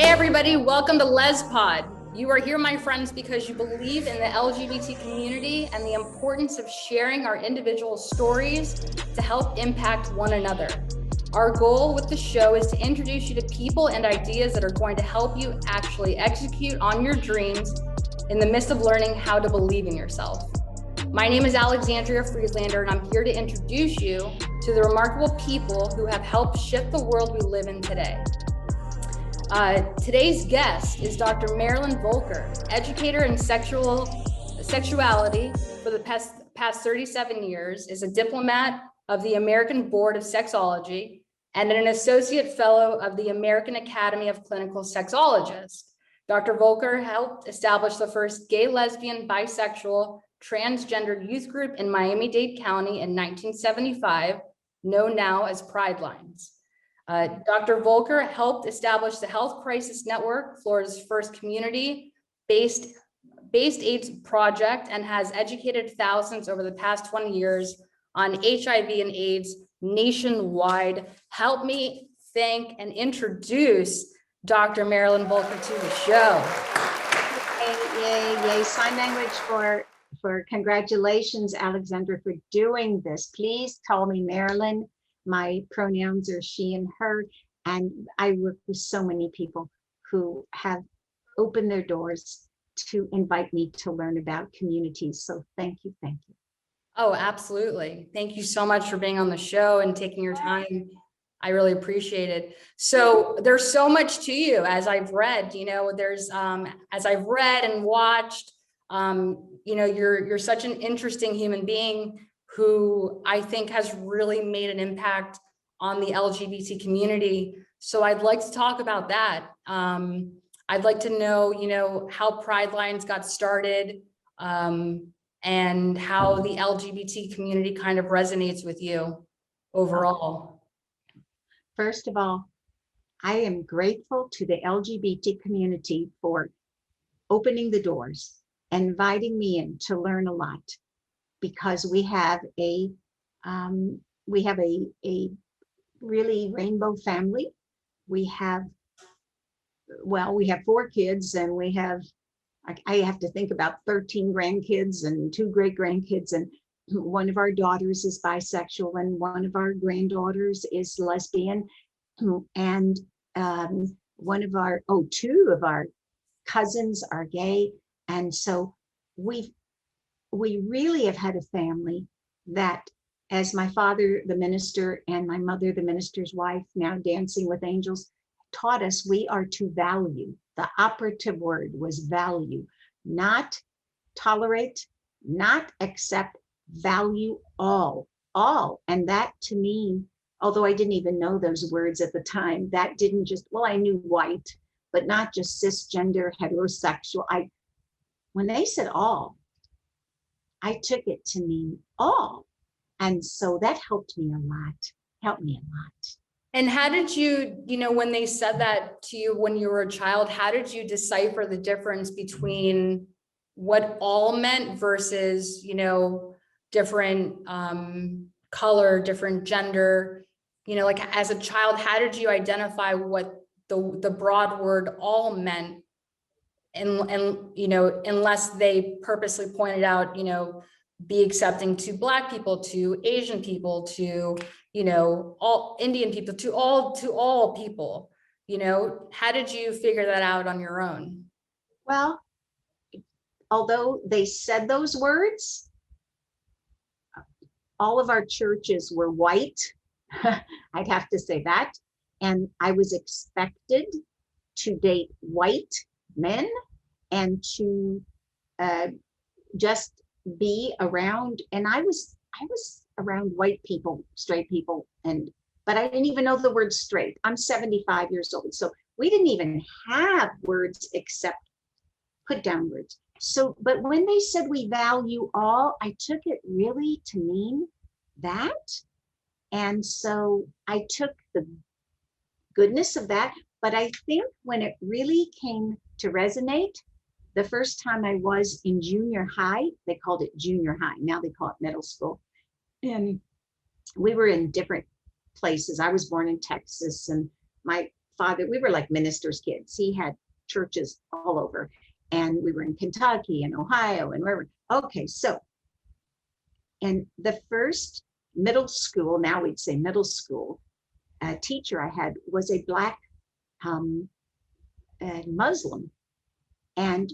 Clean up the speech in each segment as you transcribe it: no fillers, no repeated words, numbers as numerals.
Hey everybody, welcome to LezPod. You are here, my friends, because you believe in the LGBT community and the importance of sharing our individual stories to help impact one another. Our goal with the show is to introduce you to people and ideas that are going to help you actually execute on your dreams in the midst of learning how to believe in yourself. My name is Alexandria Friedlander, and I'm here to introduce you to the remarkable people who have helped shift the world we live in today. Today's guest is Dr. Marilyn Volker, educator in sexuality for the past 37 years, is a diplomat of the American Board of Sexology and an associate fellow of the American Academy of Clinical Sexologists. Dr. Volker helped establish the first gay, lesbian, bisexual, transgender youth group in Miami-Dade County in 1975, known now as Pridelines. Dr. Volker helped establish the Health Crisis Network, Florida's first community-based AIDS project, and has educated thousands over the past 20 years on HIV and AIDS nationwide. Help me thank and introduce Dr. Marilyn Volker to the show. Yay. Sign language for congratulations, Alexandra, for doing this. Please call me Marilyn. My pronouns are she and her, and I work with so many people who have opened their doors to invite me to learn about communities. So thank you. Oh, absolutely. Thank you so much for being on the show and taking your time. I really appreciate it. So there's so much to you, as I've read, there's, as I've read and watched, you're such an interesting human being who I think has really made an impact on the LGBT community. So I'd like to talk about that. I'd like to know, how Pridelines got started, and how the LGBT community kind of resonates with you overall. First of all, I am grateful to the LGBT community for opening the doors, inviting me in to learn a lot, because we have a really rainbow family. We have 4 kids, and I have to think about 13 grandkids and 2 great grandkids, and one of our daughters is bisexual and one of our granddaughters is lesbian, and 2 of our cousins are gay. And so we really have had a family that, as my father, the minister, and my mother, the minister's wife, now Dancing with Angels, taught us, we are to value. The operative word was value, not tolerate, not accept, value all. And that, to me, although I didn't even know those words at the time, that didn't just, I knew white, but not just cisgender, heterosexual. When they said all, I took it to mean all. And so that helped me a lot. And how did you, when they said that to you when you were a child, how did you decipher the difference between what all meant versus, different color, different gender? Like as a child, how did you identify what the broad word all meant? And unless they purposely pointed out, be accepting to Black people, to Asian people, to, all Indian people, to all people, how did you figure that out on your own? Well, although they said those words, all of our churches were white. I'd have to say that. And I was expected to date white men and to just be around, and I was around white people, straight people, but I didn't even know the word straight. I'm 75 years old, so we didn't even have words except put down words. So, but when they said we value all, I took it really to mean that. And so I took the goodness of that, but I think when it really came to resonate, the first time I was in junior high, they called it junior high, now they call it middle school. And we were in different places. I was born in Texas, and my father, we were like minister's kids. He had churches all over, and we were in Kentucky and Ohio and wherever. Okay, so, and the first middle school, now we'd say middle school, teacher I had was a Black Muslim. And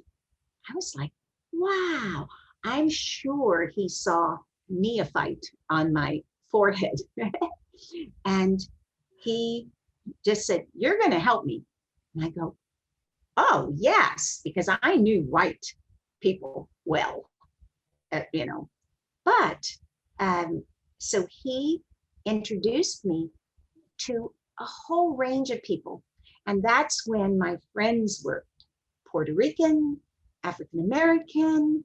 I was like, wow, I'm sure he saw neophyte on my forehead. And he just said, "You're going to help me." And I go, "Oh, yes," because I knew white people well, you know. But so he introduced me to a whole range of people. And that's when my friends were Puerto Rican, African American,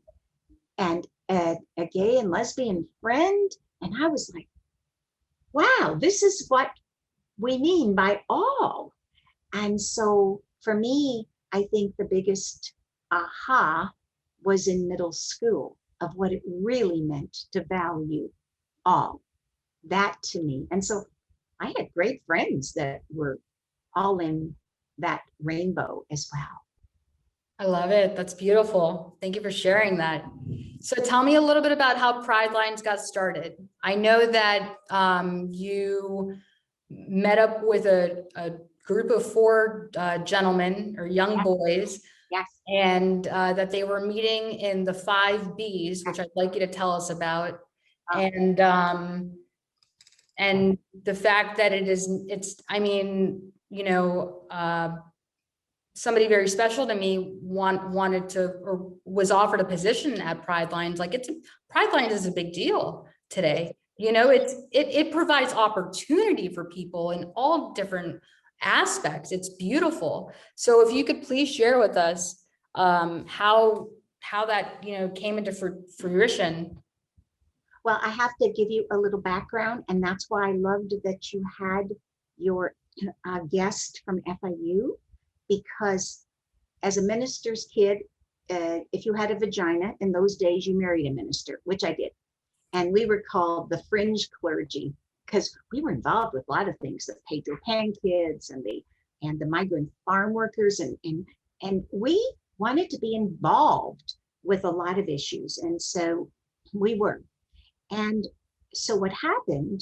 and a gay and lesbian friend. And I was like, wow, this is what we mean by all. And so for me, I think the biggest aha was in middle school of what it really meant to value all. That to me. And so I had great friends that were all in that rainbow as well. I love it. That's beautiful. Thank you for sharing that. So tell me a little bit about how Pridelines got started. I know that you met up with a group of 4 gentlemen or young boys. Yes. And that they were meeting in the 5 Bs, which I'd like you to tell us about. And the fact that I mean, you know, somebody very special to me wanted to, or was offered a position at Pridelines. Like Pridelines is a big deal today. You know, it provides opportunity for people in all different aspects. It's beautiful. So if you could please share with us how that, you know, came into fruition. Well, I have to give you a little background, and that's why I loved that you had your guest from FIU, because as a minister's kid, if you had a vagina in those days, you married a minister, which I did. And we were called the fringe clergy because we were involved with a lot of things, the Pedro Pan kids and the migrant farm workers. And we wanted to be involved with a lot of issues. And so we were. And so what happened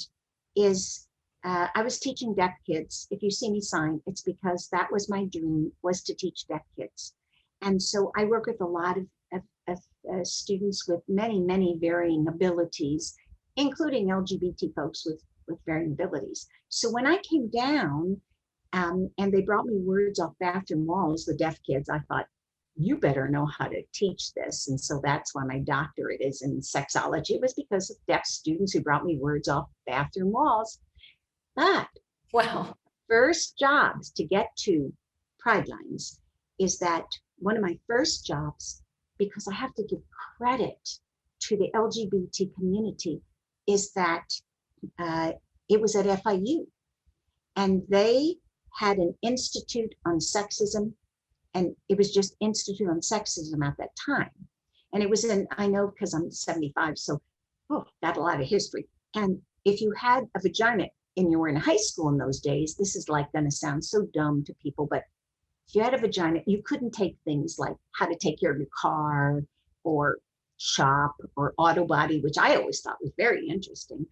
is I was teaching deaf kids. If you see me sign, it's because that was my dream, was to teach deaf kids. And so I work with a lot of students with many, many varying abilities, including LGBT folks with varying abilities. So when I came down and they brought me words off bathroom walls, the deaf kids, I thought, you better know how to teach this. And so that's why my doctorate is in sexology. It was because of deaf students who brought me words off bathroom walls. But Wow. First jobs to get to Pridelines is that one of my first jobs, because I have to give credit to the LGBT community, is that it was at FIU. And they had an Institute on Sexism, and it was just Institute on Sexism at that time. And it was I know because I'm 75, so got a lot of history. And if you had a vagina and you were in high school in those days, this is like going to sound so dumb to people, but if you had a vagina, you couldn't take things like how to take care of your car or shop or auto body, which I always thought was very interesting.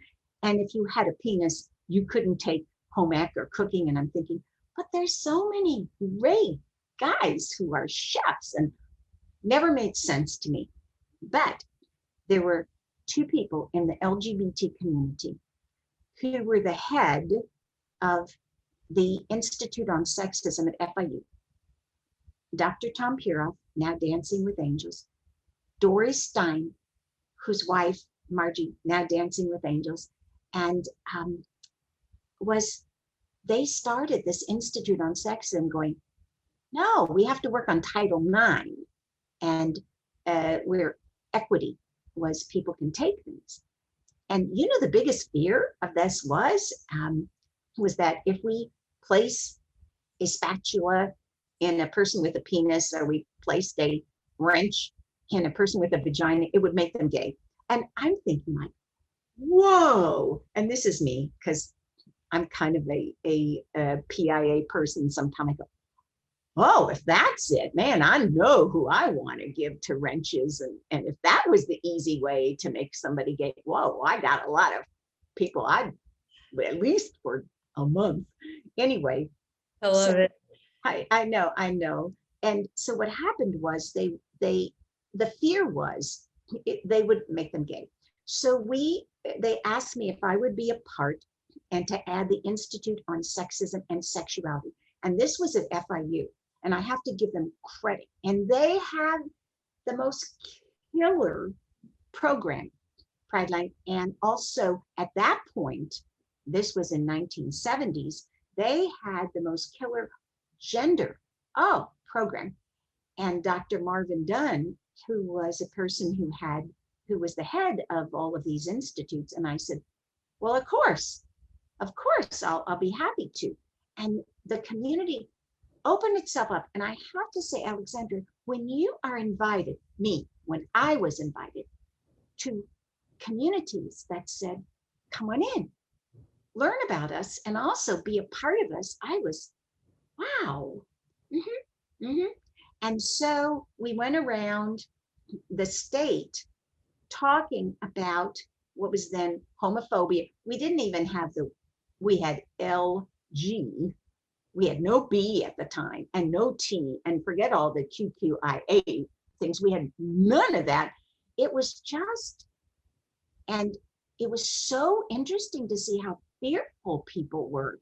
And if you had a penis, you couldn't take home ec or cooking. And I'm thinking, but there's so many great guys who are chefs, and never made sense to me. But there were 2 people in the LGBT community who were the head of the Institute on Sexism at FIU. Dr. Tom Piroff, now Dancing with Angels, Doris Stein, whose wife, Margie, now Dancing with Angels, and they started this Institute on Sexism going, no, we have to work on Title IX, and where equity was people can take things. And you know, the biggest fear of this was that if we place a spatula in a person with a penis, or we placed a wrench in a person with a vagina, it would make them gay. And I'm thinking like, whoa, and this is me, because I'm kind of a PIA person. Sometimes I go, oh, if that's it, man, I know who I want to give to wrenches. And if that was the easy way to make somebody gay, whoa, I got a lot of people I at least for a month. Anyway, I love so it. I know. And so what happened was the fear was they would make them gay. So they asked me if I would be a part and to add the Institute on Sexism and Sexuality. And this was at FIU. And I have to give them credit. And they have the most killer program, Prideline. And also at that point, this was in 1970s, they had the most killer gender program. And Dr. Marvin Dunn, who was a person who was the head of all of these institutes. And I said, well, of course, I'll be happy to. And the community opened itself up. And I have to say, Alexandria, when you are invited, when I was invited to communities that said, come on in, learn about us, and also be a part of us, I was, wow. And so we went around the state talking about what was then homophobia. We didn't even have we had LG. We had no B at the time and no T, and forget all the QQIA things. We had none of that. It was just, and it was so interesting to see how fearful people were.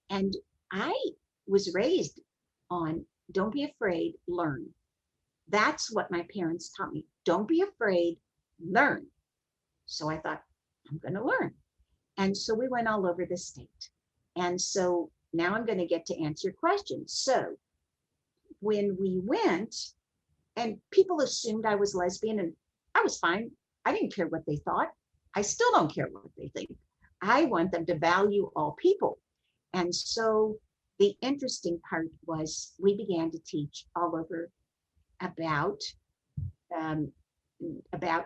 And I was raised on don't be afraid, learn. That's what my parents taught me. Don't be afraid, learn. So I thought, I'm going to learn. And so we went all over the state. And so now I'm going to get to answer your question. So when we went, and people assumed I was lesbian, and I was fine. I didn't care what they thought. I still don't care what they think. I want them to value all people. And so the interesting part was we began to teach all over about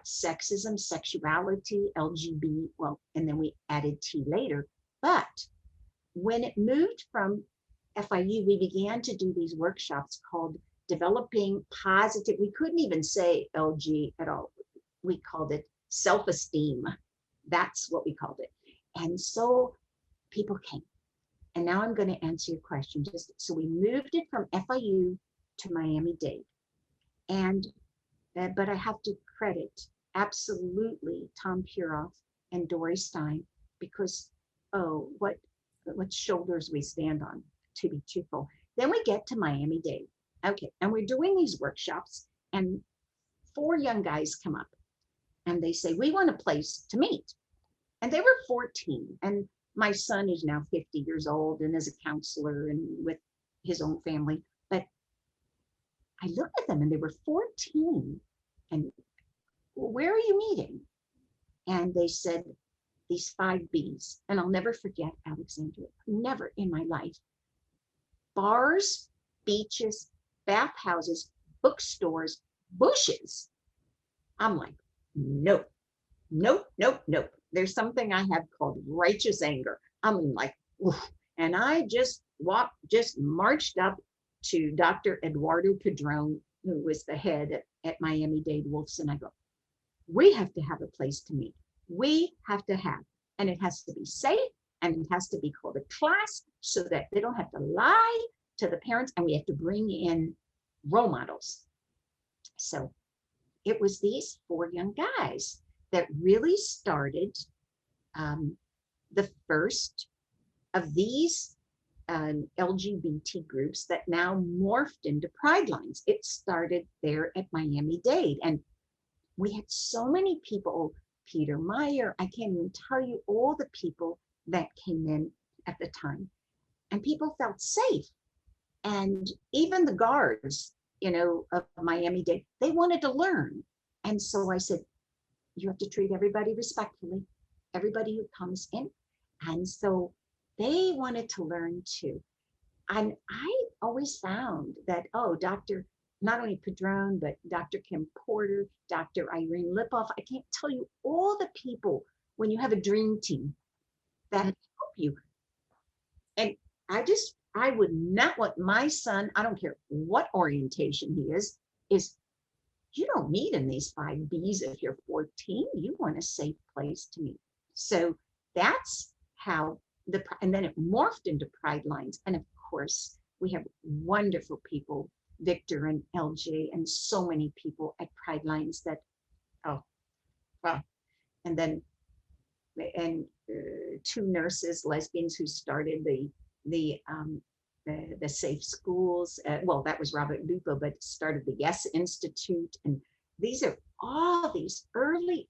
sexism, sexuality, LGBT, well, and then we added T later. But when it moved from FIU, we began to do these workshops called Developing Positive, we couldn't even say LG at all. We called it self-esteem. That's what we called it. And so people came. And now I'm going to answer your question. So we moved it from FIU to Miami-Dade. And but I have to credit absolutely Tom Puroff and Dory Stein, because what shoulders we stand on, to be truthful. Then we get to Miami-Dade. Okay, and we're doing these workshops, and 4 young guys come up and they say, we want a place to meet. And they were 14, and my son is now 50 years old and is a counselor and with his own family. But I looked at them and they were 14. And where are you meeting? And they said, these 5 B's. And I'll never forget, Alexandria, never in my life. Bars, beaches, bathhouses, bookstores, bushes. I'm like, nope. There's something I have called righteous anger. I'm like, oof. And I just marched up to Dr. Eduardo Padron, who was the head at Miami-Dade Wolves, and I go, we have to have a place to meet. We have to have, and it has to be safe, and it has to be called a class so that they don't have to lie to the parents, and we have to bring in role models. So it was these 4 young guys that really started the first of these LGBT groups that now morphed into Pridelines. It started there at Miami-Dade, and we had so many people, Peter Meyer, I can't even tell you all the people that came in at the time, and people felt safe. And even the guards, of Miami-Dade, they wanted to learn. And so I said, you have to treat everybody respectfully, everybody who comes in. And so they wanted to learn too. And I always found that, Dr. not only Padron, but Dr. Kim Porter, Dr. Irene Lipoff, I can't tell you all the people when you have a dream team that help you. And I would not want my son, I don't care what orientation he is you don't meet in these 5Bs if you're 14. You want a safe place to meet. So that's how and then it morphed into Pridelines. And of course, we have wonderful people, Victor and LJ, and so many people at Pridelines that, oh, well, and then, and two nurses, lesbians who started the safe schools. Well, that was Robert Lupo, but started the Yes Institute. And these are all these early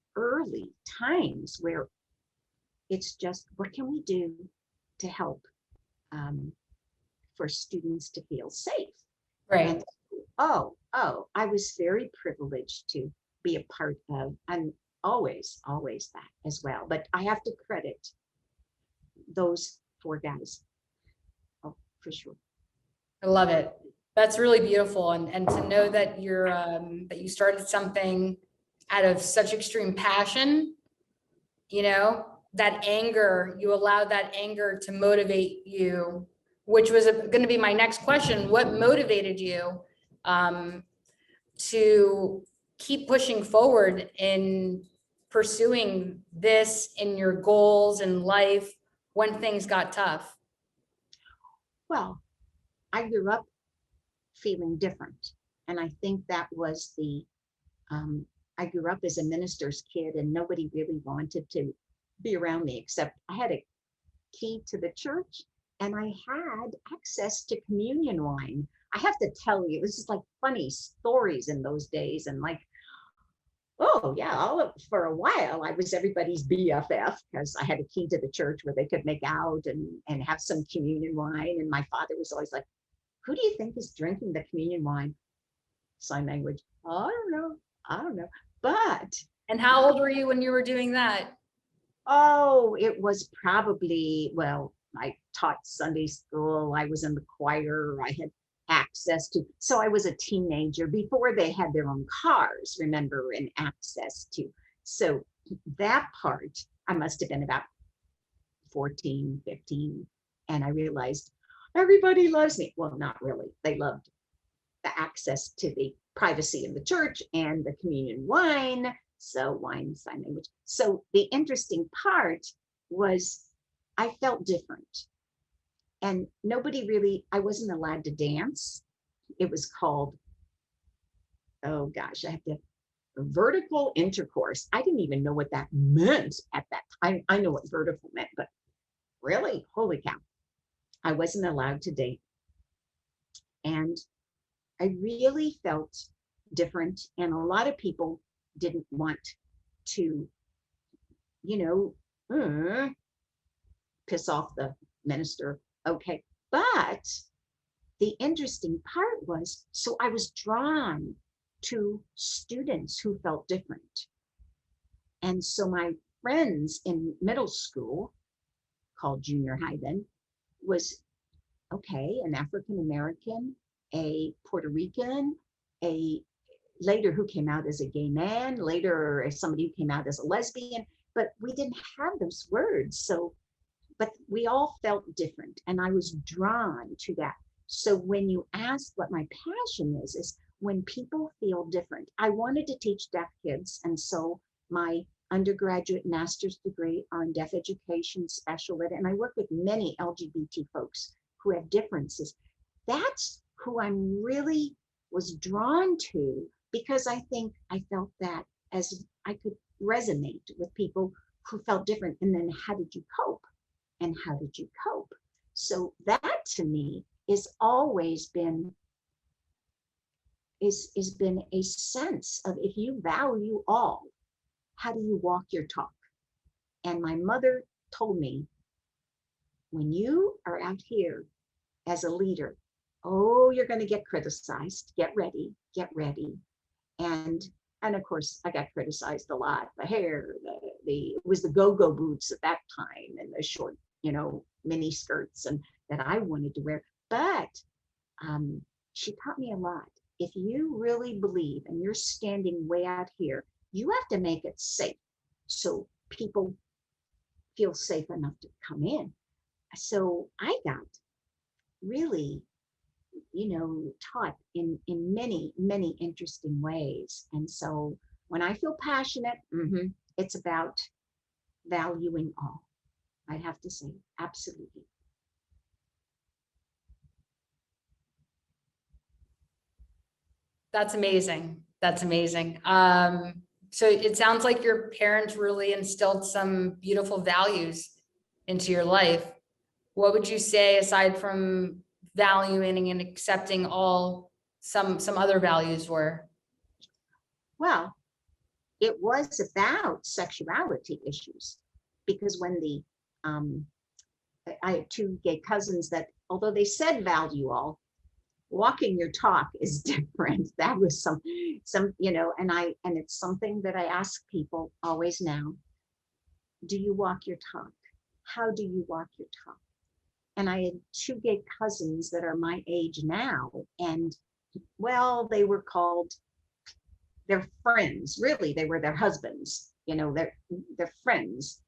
times where it's just, what can we do to help for students to feel safe? Right. And I was very privileged to be a part of, and always that as well. But I have to credit those four guys. Oh, for sure. I love it. That's really beautiful. And to know that you're, that you started something out of such extreme passion, you know, that anger, you allowed that anger to motivate you, which was going to be my next question. What motivated you to keep pushing forward in pursuing this in your goals in life when things got tough? Well, I grew up feeling different. And I think that was I grew up as a minister's kid and nobody really wanted to be around me except I had a key to the church and I had access to communion wine. I have to tell you, this is like funny stories in those days. And like, oh yeah, for a while I was everybody's BFF because I had a key to the church where they could make out and have some communion wine. And my father was always like, who do you think is drinking the communion wine? Sign language. I don't know. But. And how old were you when you were doing that? Oh, it was probably, well, I taught Sunday school. I was in the choir. I had access to, so I was a teenager before they had their own cars, remember, and access to. So that part, I must have been about 14, 15. And I realized everybody loves me. Well, not really. They loved the access to the privacy of the church and the communion wine. So wine, sign language. So the interesting part was I felt different. And nobody really, I wasn't allowed to dance. It was called, oh gosh, I have to, vertical intercourse. I didn't even know what that meant at that time. I know what vertical meant, but really, holy cow. I wasn't allowed to date. And I really felt different. And a lot of people didn't want to, piss off the minister. Okay. But the interesting part was, so I was drawn to students who felt different. And so my friends in middle school, called junior high then, was, okay, an African-American, a Puerto Rican, a later who came out as a gay man, later as somebody who came out as a lesbian, but we didn't have those words. So, but we all felt different and I was drawn to that. So when you ask what my passion is when people feel different. I wanted to teach deaf kids, and so my undergraduate master's degree are in deaf education, special ed, and I work with many LGBT folks who have differences. That's who I'm really was drawn to, because I think I felt that as I could resonate with people who felt different. And then how did you cope? And how did you cope? So that to me is always been is been a sense of, if you value all, how do you walk your talk? And my mother told me, when you are out here as a leader, oh, you're going to get criticized. Get ready, get ready. And of course, I got criticized a lot. The hair, it was the go-go boots at that time, and the short, mini skirts, and that I wanted to wear. But she taught me a lot. If you really believe and you're standing way out here, you have to make it safe so people feel safe enough to come in. so I got really, taught in many, many interesting ways. And so when I feel passionate, it's about valuing all. I have to say, absolutely. That's amazing. That's amazing. So it sounds like your parents really instilled some beautiful values into your life. What would you say, aside from valuing and accepting all, some other values were? Well, it was about sexuality issues, because when I had two gay cousins that, although they said value all, walking your talk is different. That was some, and it's something that I ask people always now. Do you walk your talk? How do you walk your talk? And I had two gay cousins that are my age now, and well, they were called their friends. Really, they were their husbands. Their friends,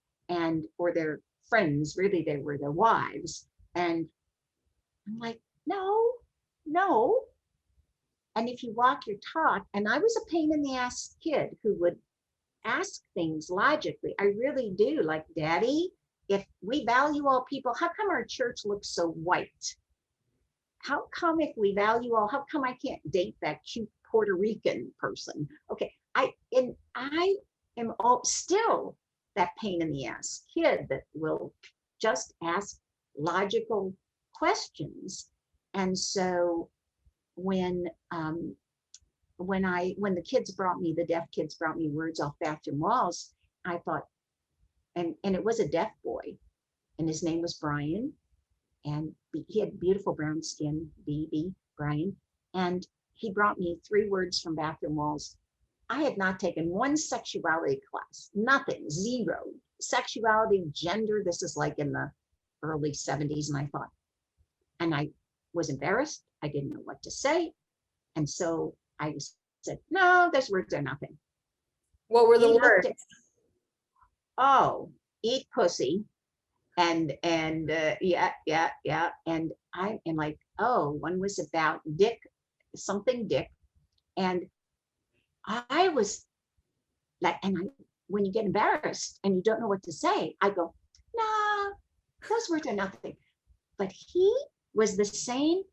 or their friends. Really, they were their wives. And I'm like, no. And if you walk your talk, and I was a pain in the ass kid who would ask things logically. I really do. Like, Daddy, if we value all people, how come our church looks so white? How come if we value all, how come I can't date that cute Puerto Rican person? Okay, I am still that pain in the ass kid that will just ask logical questions. And so when the kids brought me, the deaf kids brought me words off bathroom walls, I thought, and it was a deaf boy, and his name was Brian, and he had beautiful brown skin, BB, Brian, and he brought me 3 words from bathroom walls. I had not taken one sexuality class, nothing, 0. Sexuality, gender, this is like in the early 70s, and I thought, and I was embarrassed. I didn't know what to say. And so I said, no, those words are nothing. What were the words? Eat pussy. And yeah. And I am like, one was about dick, something dick. And I was like, when you get embarrassed and you don't know what to say, I go, no, those words are nothing. But he was the same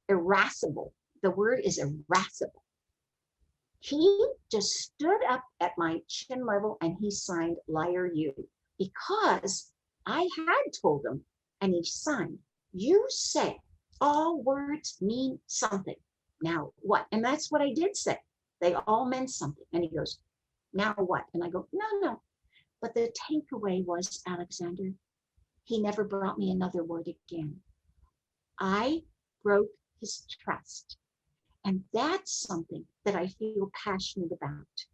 irascible. The word is irascible. He just stood up at my chin level and he signed liar you, because I had told him, and he signed, you say all words mean something. Now what? And that's what I did say. They all meant something. And he goes, now what? And I go, no. But the takeaway was, Alexander, he never brought me another word again. I broke his trust. And that's something that I feel passionate about.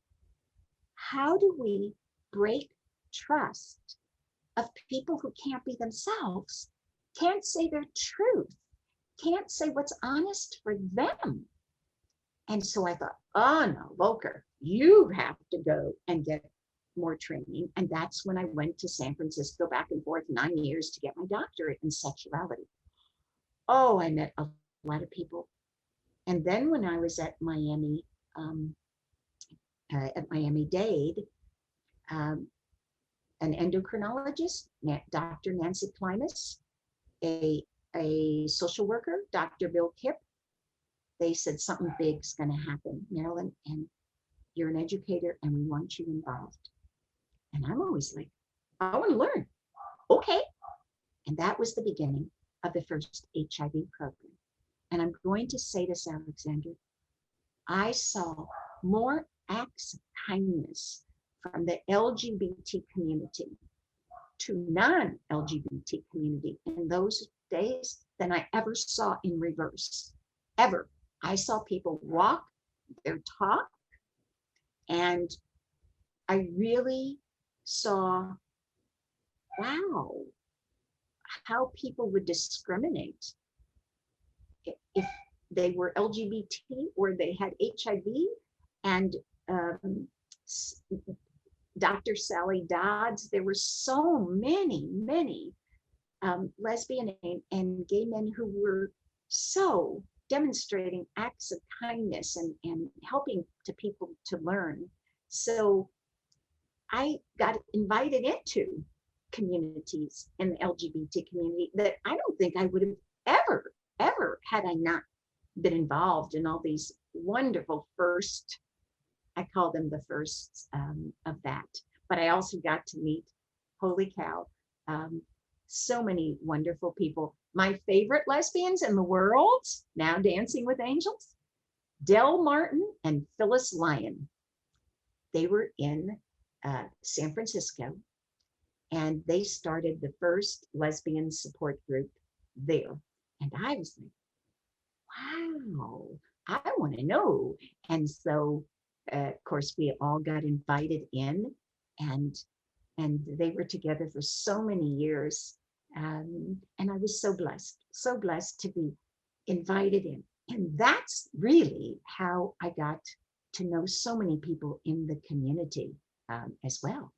How do we break trust of people who can't be themselves, can't say their truth, can't say what's honest for them? And so I thought, oh no, Volker, you have to go and get more training. And that's when I went to San Francisco, back and forth 9 years, to get my doctorate in sexuality. Oh, I met a lot of people. And then when I was at Miami-Dade, an endocrinologist, Dr. Nancy Klimas, a social worker, Dr. Bill Kipp, they said something big's going to happen, Marilyn, and you're an educator and we want you involved. And I'm always like, I want to learn. Okay. And that was the beginning of the first HIV program. And I'm going to say this, Alexander, I saw more acts of kindness from the LGBT community to non-LGBT community in those days than I ever saw in reverse, ever. I saw people walk their talk, and I really saw, wow, how people would discriminate if they were LGBT or they had HIV. And Dr. Sally Dodds, there were so many lesbian and gay men who were so demonstrating acts of kindness and helping to people to learn. So I got invited into communities in the LGBT community that I don't think I would have ever had I not been involved in all these wonderful first, I call them the firsts of that. But I also got to meet, holy cow, so many wonderful people. My favorite lesbians in the world, now dancing with angels, Del Martin and Phyllis Lyon. They were in San Francisco, and they started the first lesbian support group there. And I was like, wow, I want to know. And so, of course, we all got invited in, and they were together for so many years. And I was so blessed to be invited in. And that's really how I got to know so many people in the community as well.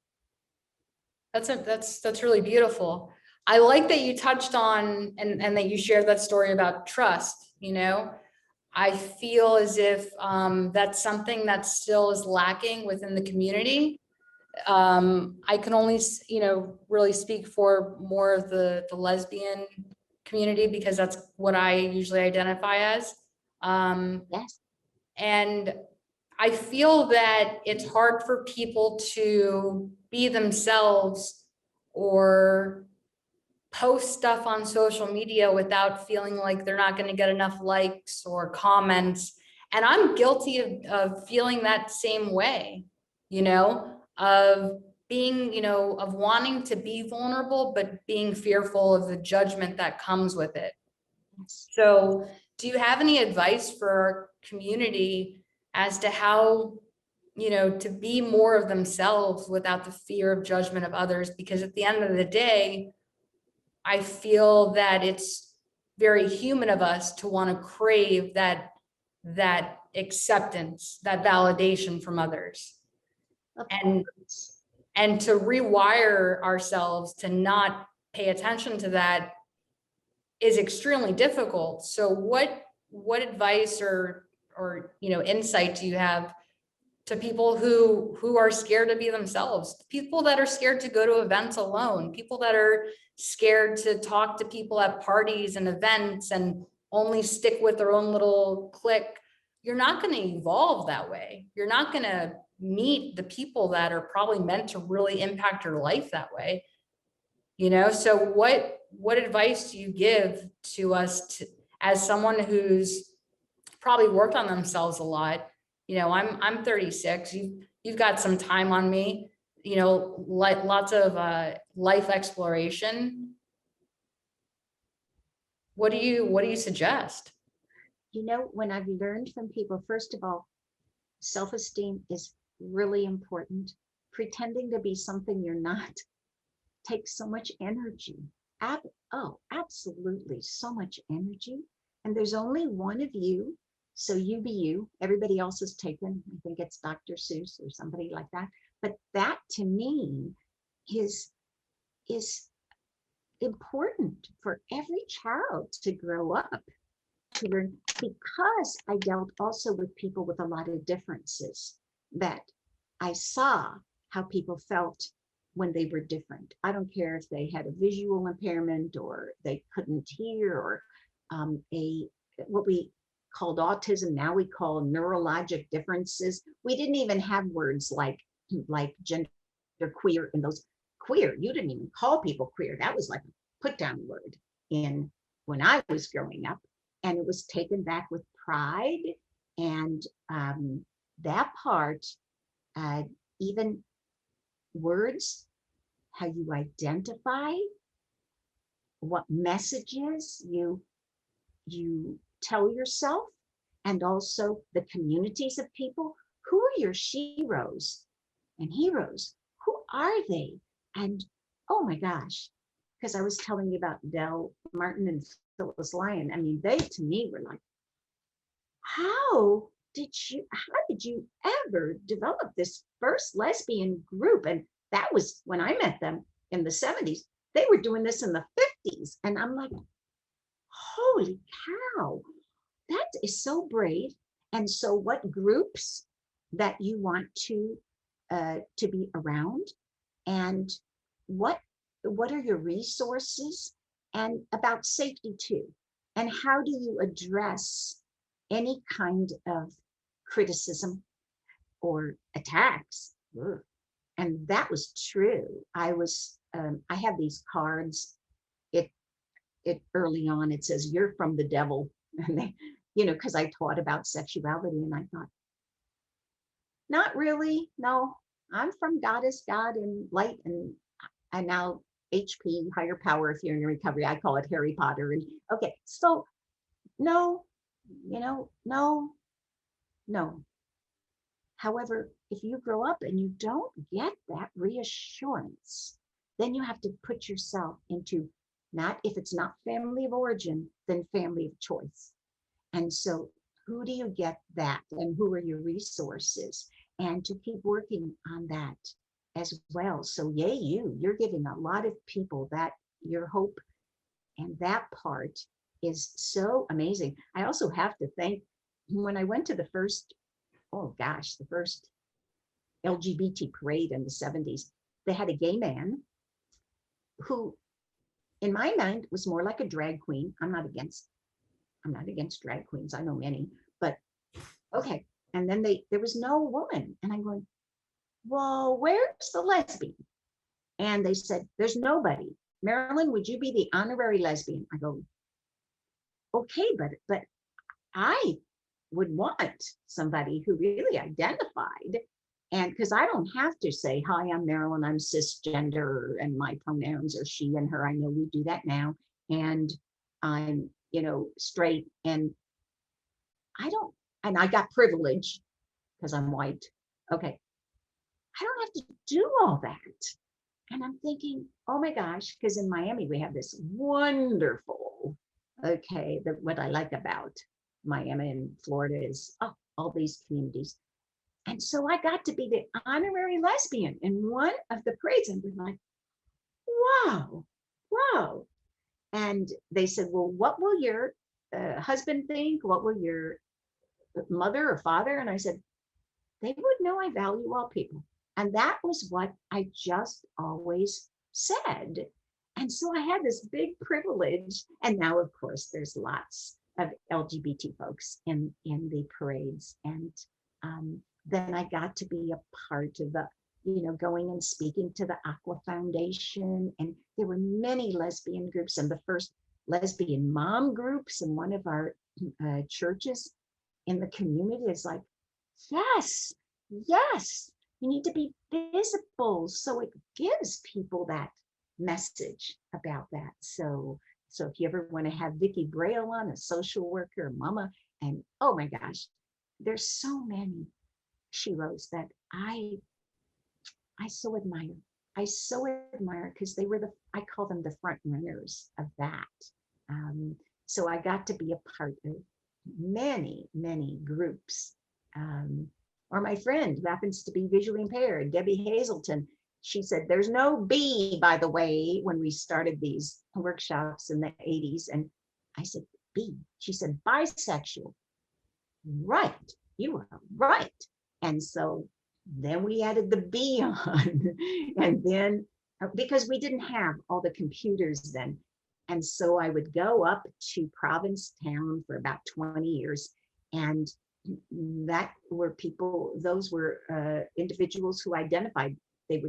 That's really beautiful. I like that you touched on and that you shared that story about trust. You know, I feel as if that's something that still is lacking within the community. I can only, really speak for more of the lesbian community because that's what I usually identify as. Yes. And I feel that it's hard for people to be themselves or post stuff on social media without feeling like they're not going to get enough likes or comments. And I'm guilty of feeling that same way, of being, of wanting to be vulnerable, but being fearful of the judgment that comes with it. So do you have any advice for our community as to how, to be more of themselves without the fear of judgment of others? Because at the end of the day, I feel that it's very human of us to want to crave that acceptance, that validation from others, and to rewire ourselves to not pay attention to that is extremely difficult. So what advice or insight do you have to people who are scared to be themselves, people that are scared to go to events alone, people that are scared to talk to people at parties and events and only stick with their own little clique? You're not going to evolve that way. You're not going to meet the people that are probably meant to really impact your life that way. So what advice do you give to us as someone who's probably worked on themselves a lot? I'm 36. You've got some time on me, like lots of life exploration. What do you suggest? When I've learned from people, first of all, self-esteem is really important. Pretending to be something you're not takes so much energy. Absolutely, so much energy. And there's only one of you. So you be you, everybody else is taken. I think it's Dr. Seuss or somebody like that. But that to me is important for every child to grow up to learn, because I dealt also with people with a lot of differences, that I saw how people felt when they were different. I don't care if they had a visual impairment or they couldn't hear, or what we called autism, now we call neurologic differences. We didn't even have words like gender queer, and those queer, you didn't even call people queer. That was like a put down word when I was growing up, and it was taken back with pride. And that part, even words, how you identify, what messages you tell yourself, and also the communities of people. Who are your sheroes and heroes? Who are they? And oh my gosh, because I was telling you about Del Martin and Phyllis Lyon. I mean, they to me were like, how did you ever develop this first lesbian group? And that was when I met them in the 70s. They were doing this in the 50s. And I'm like, holy cow, that is so brave. And so what groups that you want to be around, and what are your resources, and about safety too. And how do you address any kind of criticism or attacks? Ugh. And that was true. I have these cards. It early on, it says, "You're from the devil." And they, because I taught about sexuality, and I thought, not really. No, I'm from Goddess, God, and light, and now HP, higher power. If you're in recovery, I call it Harry Potter. And okay, so no, no. However, if you grow up and you don't get that reassurance, then you have to put yourself into, not, if it's not family of origin, then family of choice. And so who do you get that, and who are your resources? And to keep working on that as well. So yay, you're giving a lot of people that, your hope, and that part is so amazing. I also have to thank, when I went to the first LGBT parade in the 70s, they had a gay man who, in my mind, was more like a drag queen. I'm not against drag queens. I know many, but okay. And then there was no woman. And I'm going, well, where's the lesbian? And they said, there's nobody. Marilyn, would you be the honorary lesbian? I go, okay, but I would want somebody who really identified. And because I don't have to say, hi, I'm Marilyn, I'm cisgender, and my pronouns are she and her. I know we do that now. And I'm, straight, and I got privilege because I'm white. Okay. I don't have to do all that. And I'm thinking, oh my gosh, because in Miami, we have this wonderful, what I like about Miami and Florida is all these communities. And so I got to be the honorary lesbian in one of the parades, and we're like, wow. And they said, well, what will your husband think? What will your mother or father? And I said, they would know I value all people. And that was what I just always said. And so I had this big privilege. And now, of course, there's lots of LGBT folks in the parades. And then I got to be a part of the, going and speaking to the Aqua Foundation. And there were many lesbian groups, and the first lesbian mom groups in one of our churches in the community is like, yes, you need to be visible. So it gives people that message about that. So if you ever want to have Vicki Braille on, a social worker, mama, and oh my gosh, there's so many sheroes that I so admire. I so admire, because they were I call them the front runners of that. So I got to be a part of many groups. Or my friend who happens to be visually impaired, Debbie Hazelton, she said, there's no B, by the way, when we started these workshops in the 80s. And I said, B. She said, bisexual. Right, you are right. And so then we added the B on. And then, because we didn't have all the computers then. And so I would go up to Provincetown for about 20 years. And that were those were individuals who identified, they'd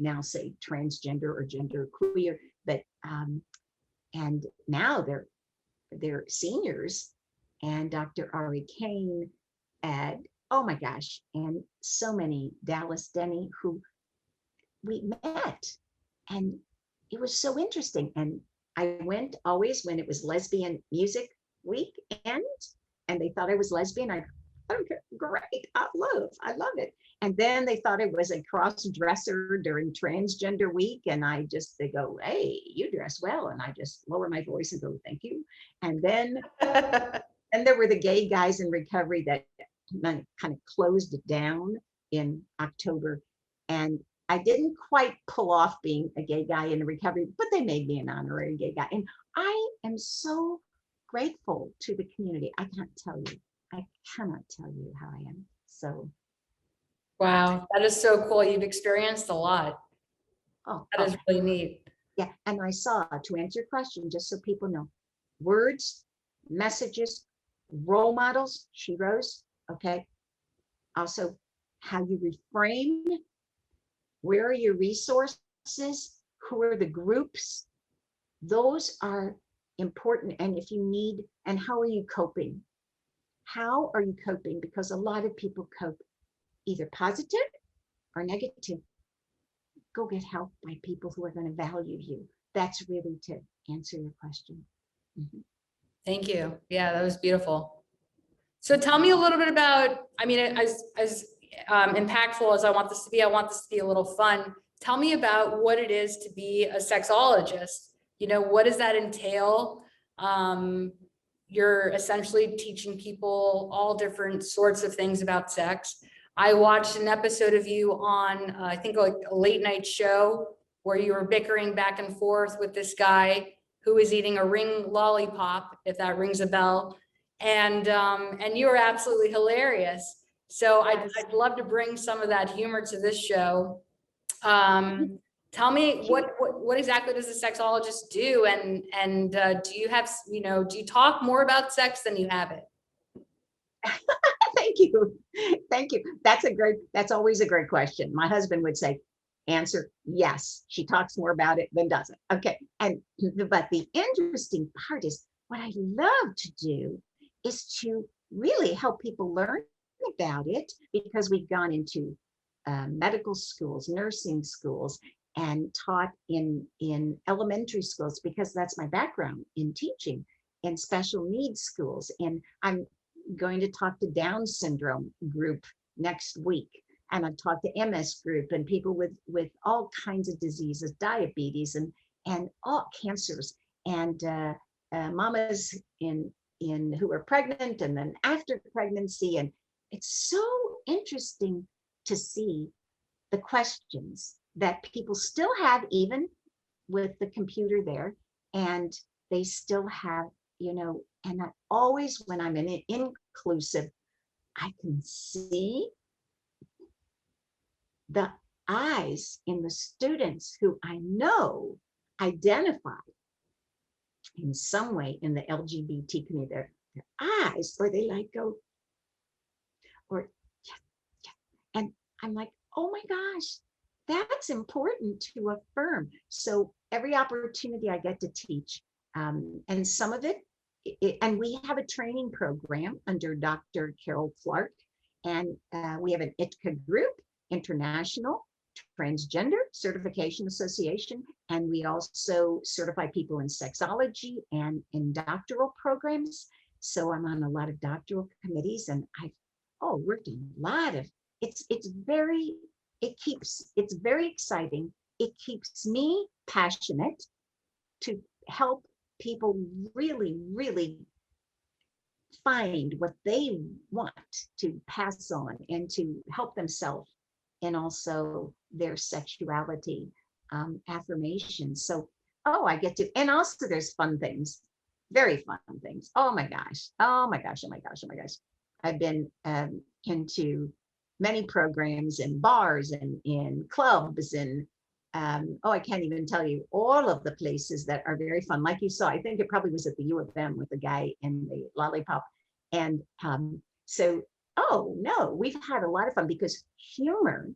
now say transgender or gender queer, but and now they're seniors. And Dr. Ari Kane, oh my gosh, and so many, Dallas Denny, who we met, and it was so interesting. And I went always when it was lesbian music week, and they thought I was lesbian. I don't care. Great. I love it. And then they thought I was a cross dresser during transgender week. And they go, hey, you dress well. And I just lower my voice and go, thank you. And then, and there were the gay guys in recovery that kind of closed it down in October. And I didn't quite pull off being a gay guy in recovery, but they made me an honorary gay guy. And I am so grateful to the community. I cannot tell you how I am. So, Wow, that is so cool. You've experienced a lot. oh, That is really neat. yeah. And I saw, to answer your question, just so people know, words, messages, role models, sheroes, okay? Also, how you reframe, where are your resources, who are the groups, those are important. And if you need, and how are you coping? How are you coping? Because a lot of people cope either positive or negative. Go get help by people who are going to value you. That's really to answer your question. Mhm. Thank you. Yeah, that was beautiful. So tell me a little bit about, I mean, as impactful as I want this to be, I want this to be a little fun. Tell me about what it is to be a sexologist. You know, what does that entail? You're essentially teaching people all different sorts of things about sex. I watched an episode of you on, I think like a late night show where you were bickering back and forth with this guy who was eating a ring lollipop, if that rings a bell. And you were absolutely hilarious. So I'd love to bring some of that humor to this show. Tell me what exactly does a sexologist do, and do you have, you know, do you talk more about sex than you have it? Thank you. Thank you. That's always a great question. My husband would say, answer, yes. She talks more about it than doesn't. Okay. But the interesting part is what I love to do is to really help people learn about it, because we've gone into medical schools, nursing schools, and taught in elementary schools, because that's my background in teaching, and special needs schools. And I'm going to talk to Down syndrome group next week. And I've talked to MS group and people with all kinds of diseases, diabetes and all cancers, and mamas in who are pregnant and then after pregnancy. And it's so interesting to see the questions that people still have, even with the computer there, and they still have, you know, and I always, when I'm in an inclusive, I can see the eyes in the students who I know identify in some way in the LGBT community, their eyes, or they like go, or yeah, yeah. And I'm like, oh my gosh, that's important to affirm. So every opportunity I get to teach, and some of it, and we have a training program under Dr. Carol Clark, and we have an ITCA group, International Transgender Certification Association, and we also certify people in sexology and in doctoral programs. So I'm on a lot of doctoral committees, and I've worked in a lot of, it's very exciting. It keeps me passionate to help people really find what they want to pass on and to help themselves, and also their sexuality affirmation. So, I get to, and also there's fun things, very fun things. Oh my gosh. I've been into many programs and bars and in clubs and I can't even tell you all of the places that are very fun. Like you saw, I think it probably was at the U of M with the guy in the lollipop. And so, oh no, we've had a lot of fun, because humor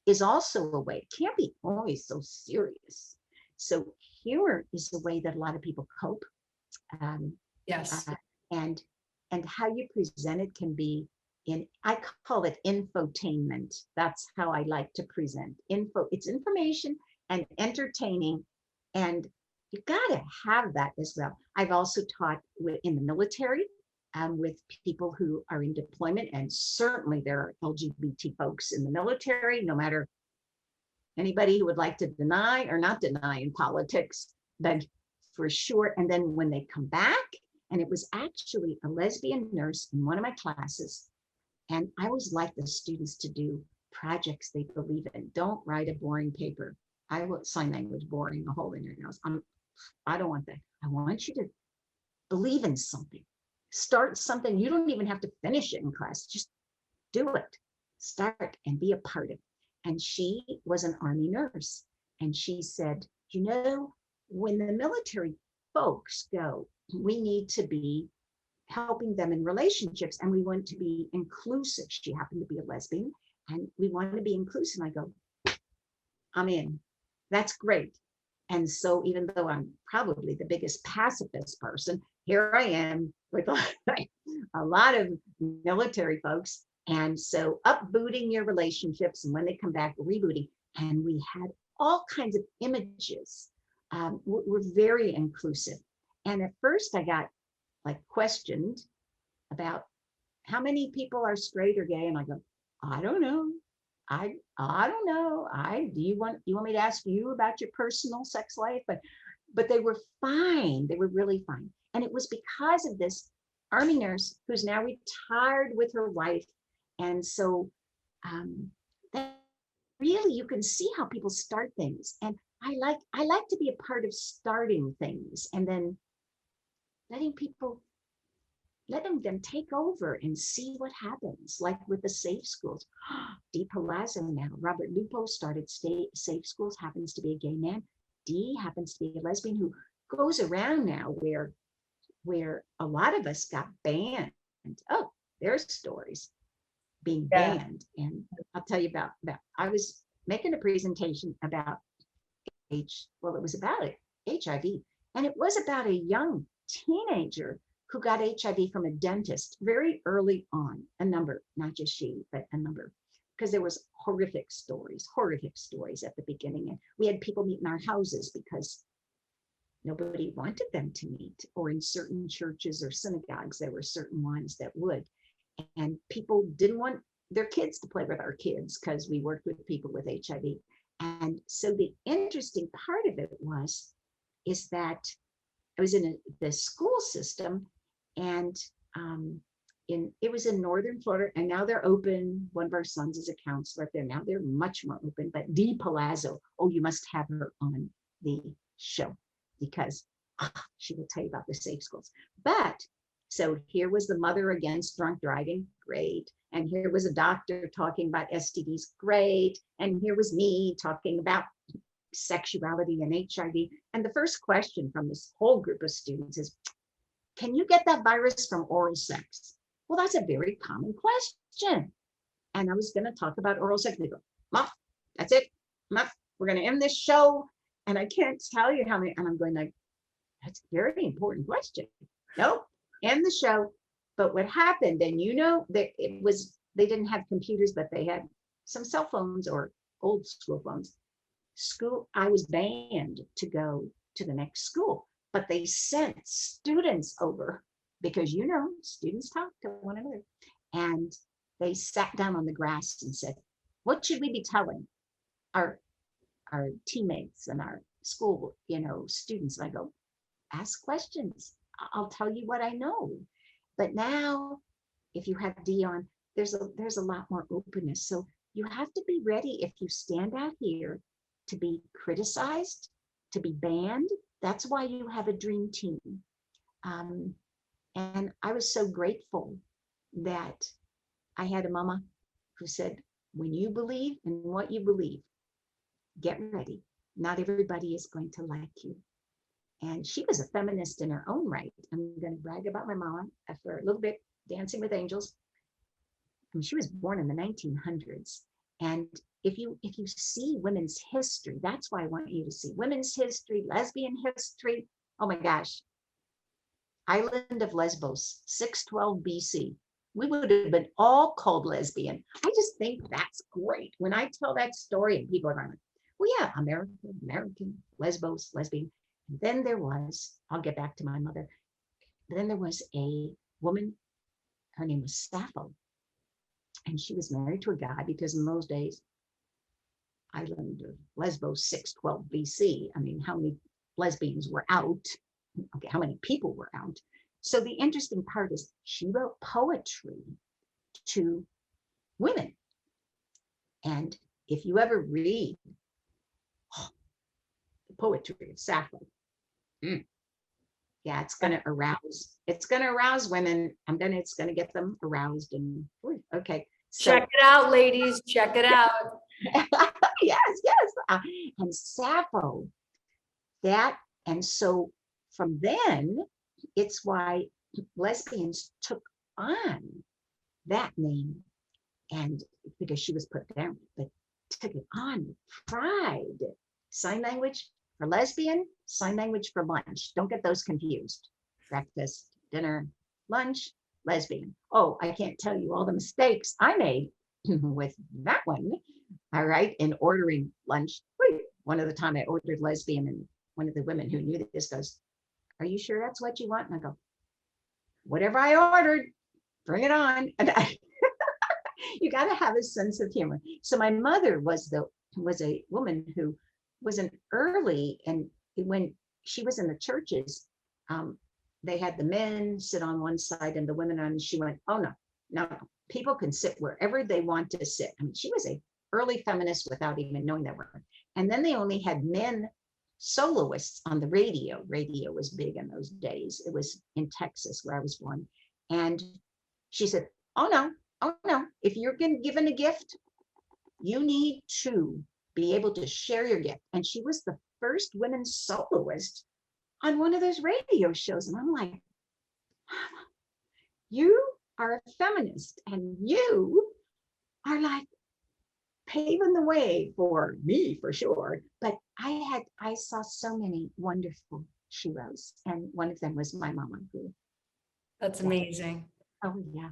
is also a way, it can't be always so serious. So humor is the way that a lot of people cope. Yes. And how you present it can be I call it infotainment. That's how I like to present. It's information and entertaining, and you gotta have that as well. I've also taught in the military, with people who are in deployment, and certainly there are LGBT folks in the military, no matter anybody who would like to deny or not deny in politics, but for sure. And then when they come back, and it was actually a lesbian nurse in one of my classes, and I always like the students to do projects they believe in. Don't write a boring paper. I will sign language boring, a hole in your nose. I don't want that. I want you to believe in something. Start something. You don't even have to finish it in class. Just do it. Start and be a part of it. And she was an Army nurse. And she said, you know, when the military folks go, we need to be helping them in relationships, and we want to be inclusive. She happened to be a lesbian, and we want to be inclusive. And I go, I'm in. That's great. And so even though I'm probably the biggest pacifist person, here I am with a lot of military folks. And so upbooting your relationships, and when they come back, rebooting. And we had all kinds of images. We're very inclusive. And at first I got like questioned about how many people are straight or gay. And I go, I don't know. I don't know. Do you want me to ask you about your personal sex life? But they were fine. They were really fine. And it was because of this Army nurse who's now retired with her wife. And so that really, you can see how people start things. And I like to be a part of starting things and then letting them take over and see what happens, like with the safe schools. Dee Palazzo now, Robert Lupo started safe schools, happens to be a gay man. Dee happens to be a lesbian who goes around now where a lot of us got banned. Oh, there's stories being banned. And I'll tell you about I was making a presentation about it was about HIV. And it was about a young teenager who got HIV from a dentist very early on, a number, not just she, but a number, because there was horrific stories at the beginning. And we had people meet in our houses because nobody wanted them to meet, or in certain churches or synagogues, there were certain ones that would. And people didn't want their kids to play with our kids because we worked with people with HIV. And so the interesting part of it is that I was in the school system, and it was in Northern Florida, and now they're open. One of our sons is a counselor up there. Now they're much more open, but Dee Palazzo, oh, you must have her on the show because she will tell you about the safe schools. But so here was the mother against drunk driving, great. And here was a doctor talking about STDs, great. And here was me talking about sexuality and HIV. And the first question from this whole group of students is, can you get that virus from oral sex? Well, that's a very common question. And I was going to talk about oral sex. They go, Mom, that's it. Mom, we're going to end this show. And I can't tell you how many, and I'm going like, that's a very important question. Nope, end the show. But what happened, and you know, that they didn't have computers, but they had some cell phones or old school phones. I was banned to go to the next school, but they sent students over because, you know, students talk to one another. And they sat down on the grass and said, what should we be telling our teammates and our school, you know, students? And I go, ask questions. I'll tell you what I know. But now, if you have Dion, there's a lot more openness. So you have to be ready if you stand out here to be criticized, to be banned. That's why you have a dream team. And I was so grateful that I had a mama who said, when you believe in what you believe, get ready. Not everybody is going to like you. And she was a feminist in her own right. I'm going to brag about my mom after a little bit, Dancing with Angels. I mean, she was born in the 1900s. And if you see women's history, that's why I want you to see women's history, lesbian history. Oh my gosh. Island of Lesbos, 612 BC. We would have been all called lesbian. I just think that's great. When I tell that story and people are going, well, yeah, American, Lesbos, lesbian. And then there was, I'll get back to my mother. Then there was a woman, her name was Sappho. And she was married to a guy because in those days, Island of Lesbos, 612 BC. I mean, how many lesbians were out? Okay, how many people were out? So the interesting part is she wrote poetry to women. And if you ever read the poetry of Sappho, yeah, it's going to arouse. It's going to arouse women. It's going to get them aroused. And okay, so Check it out, ladies. Check it out. yes. And Sappho, and so from then, it's why lesbians took on that name, and because she was put down, but took it on with pride. Sign language for lesbian, sign language for lunch. Don't get those confused. Breakfast, dinner, lunch, lesbian. Oh, I can't tell you all the mistakes I made with that one. All right, in ordering lunch. One of the time I ordered lesbian, and one of the women who knew this goes, "Are you sure that's what you want?" And I go, "Whatever I ordered, bring it on." And you got to have a sense of humor. So my mother was a woman who was an early, and when she was in the churches, they had the men sit on one side and the women on. She went, "Oh no, people can sit wherever they want to sit." I mean, she was a early feminist without even knowing that word. And then they only had men soloists on the radio. Radio was big in those days. It was in Texas where I was born. And she said, oh no, if you're given a gift, you need to be able to share your gift. And she was the first women soloist on one of those radio shows. And I'm like, Mama, you are a feminist and you are like paving the way for me for sure. But I saw so many wonderful heroes, and one of them was my mama. That's amazing. Oh yeah.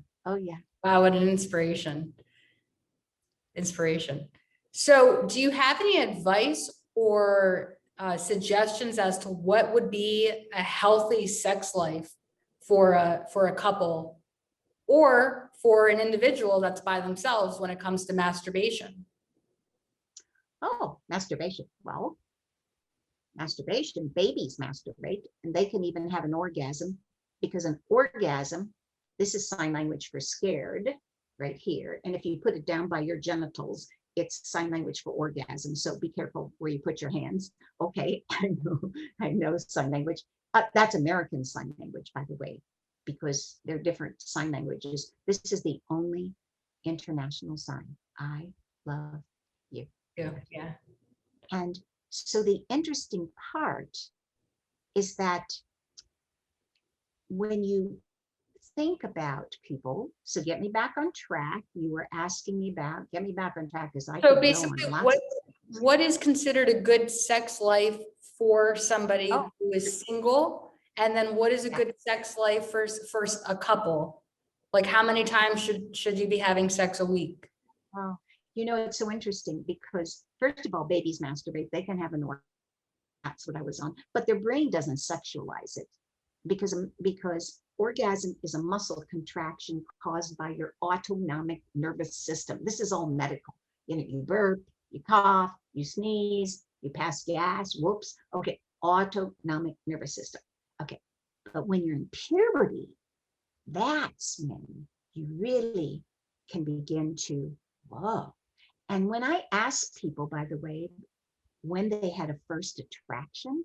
Wow, what an inspiration. So do you have any advice or suggestions as to what would be a healthy sex life for a couple or for an individual that's by themselves when it comes to masturbation? Oh, masturbation. Well, masturbation, babies masturbate, and they can even have an orgasm, because an orgasm, this is sign language for scared right here. And if you put it down by your genitals, it's sign language for orgasm. So be careful where you put your hands. Okay, I know sign language. That's American Sign Language, by the way, because they're different sign languages. This is the only international sign. I love you. Yeah. And so the interesting part is that when you think about people, so get me back on track. You were asking me about, get me back on track, because I So could basically, go on what is considered a good sex life for somebody who is single? And then what is a good sex life for a couple? Like how many times should you be having sex a week? Well, it's so interesting because first of all, babies masturbate. They can have an orgasm. That's what I was on, but their brain doesn't sexualize it because orgasm is a muscle contraction caused by your autonomic nervous system. This is all medical. You burp, you cough, you sneeze, you pass gas, whoops. Okay, autonomic nervous system. Okay, but when you're in puberty, that's when you really can begin to, whoa. And when I ask people, by the way, when they had a first attraction,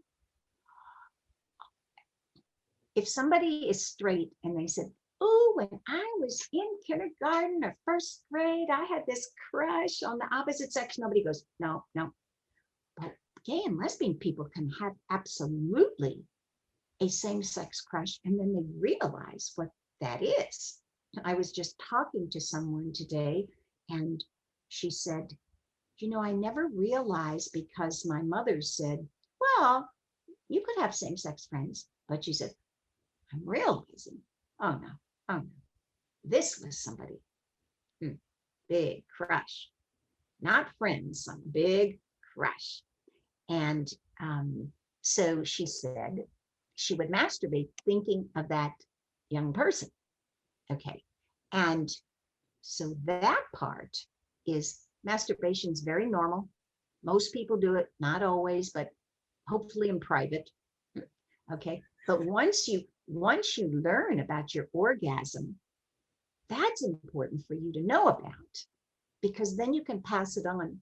if somebody is straight and they said, oh, when I was in kindergarten or first grade, I had this crush on the opposite sex, nobody goes, no. But gay and lesbian people can have absolutely a same-sex crush, and then they realize what that is. I was just talking to someone today, and she said, I never realized, because my mother said, well, you could have same-sex friends. But she said, I'm realizing, oh no, this was somebody, big crush, not friends, some big crush. And so she said she would masturbate thinking of that young person. Okay. And so that part is, masturbation is very normal. Most people do it, not always, but hopefully in private. Okay. But once you learn about your orgasm, that's important for you to know about. because then you can pass it on,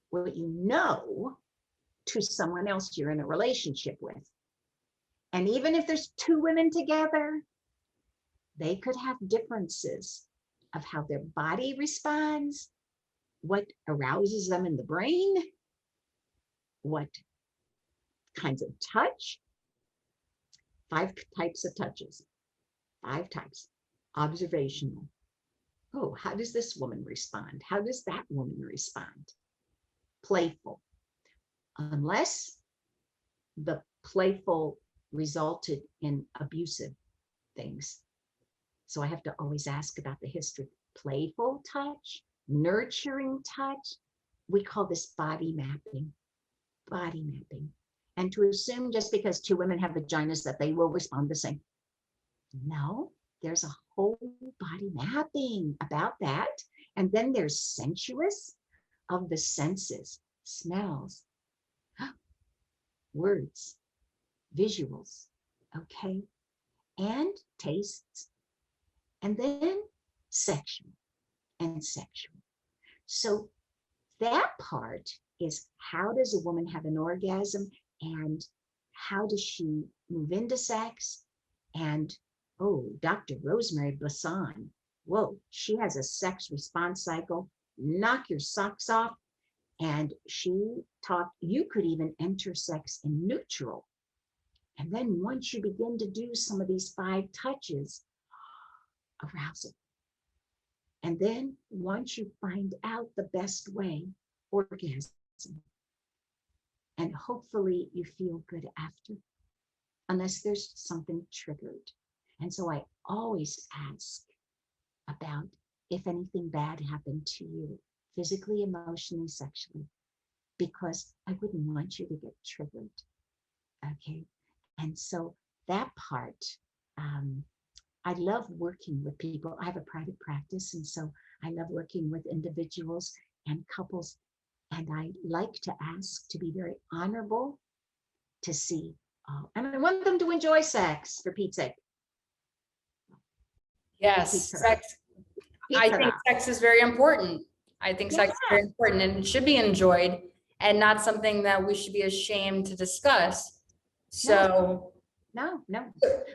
what you know, to someone else you're in a relationship with. And even if there's two women together, they could have differences of how their body responds, what arouses them in the brain, what kinds of touch. 5 types of touches, 5 types. Observational. Oh, how does this woman respond? How does that woman respond? Playful. Unless the playful resulted in abusive things. So I have to always ask about the history. Playful touch, nurturing touch. We call this body mapping. Body mapping. And to assume just because 2 women have vaginas that they will respond the same. No, there's a whole body mapping about that. And then there's sensuous of the senses, smells, words, visuals, okay, and tastes, and then sexual and sexual. So that part is, how does a woman have an orgasm, and how does she move into sex? And oh, Dr. Rosemary Bassan, whoa, she has a sex response cycle, knock your socks off. And she taught you could even enter sex in neutral. And then once you begin to do some of these 5 touches, arousal. And then once you find out the best way, orgasm. And hopefully you feel good after, unless there's something triggered. And so I always ask about if anything bad happened to you, physically, emotionally, sexually, because I wouldn't want you to get triggered. Okay. And so that part, I love working with people. I have a private practice, and so I love working with individuals and couples. And I like to ask to be very honorable, to see, and I want them to enjoy sex, for Pete's sake. Yes, sex. I think sex is very important. I think sex is very important, and it should be enjoyed and not something that we should be ashamed to discuss. So no.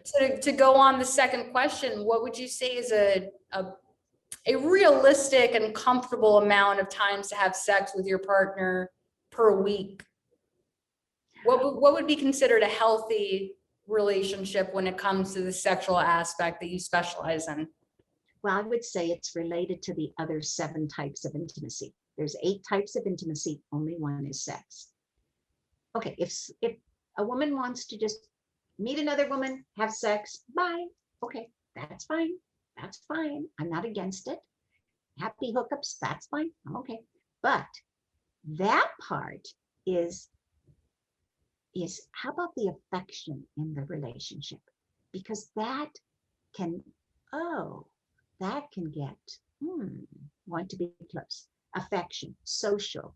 So to go on the second question, what would you say is a realistic and comfortable amount of times to have sex with your partner per week? What would be considered a healthy relationship when it comes to the sexual aspect that you specialize in? Well, I would say it's related to the other 7 types of intimacy. There's 8 types of intimacy, only 1 is sex. Okay, if a woman wants to just meet another woman, have sex, bye. Okay, that's fine. That's fine. I'm not against it. Happy hookups, that's fine. Okay. But that part is how about the affection in the relationship? Because that can, get, want to be close. Affection, social.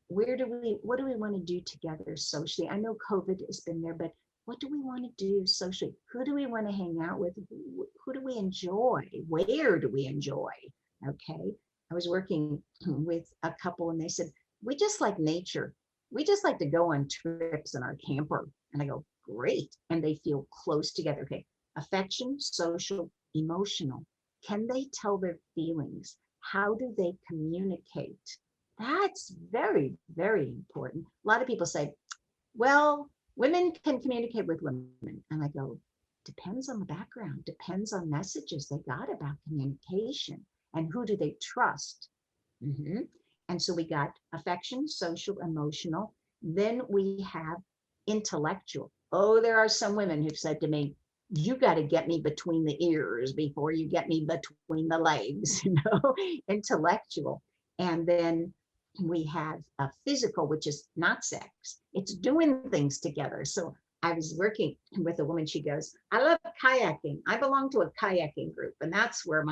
What do we want to do together socially? I know COVID has been there, but what do we want to do socially? Who do we want to hang out with? Who do we enjoy? Where do we enjoy? Okay. I was working with a couple and they said, we just like nature. We just like to go on trips in our camper. And I go, great. And they feel close together. Okay. Affection, social, emotional. Can they tell their feelings? How do they communicate? That's very, very important. A lot of people say, well, women can communicate with women. And I go, depends on the background, depends on messages they got about communication and who do they trust. And so we got affection, social, emotional. Then we have intellectual. Oh, there are some women who've said to me, you got to get me between the ears before you get me between the legs, intellectual. And then we have a physical, which is not sex. It's doing things together. So I was working with a woman, she goes, I love kayaking. I belong to a kayaking group. And that's where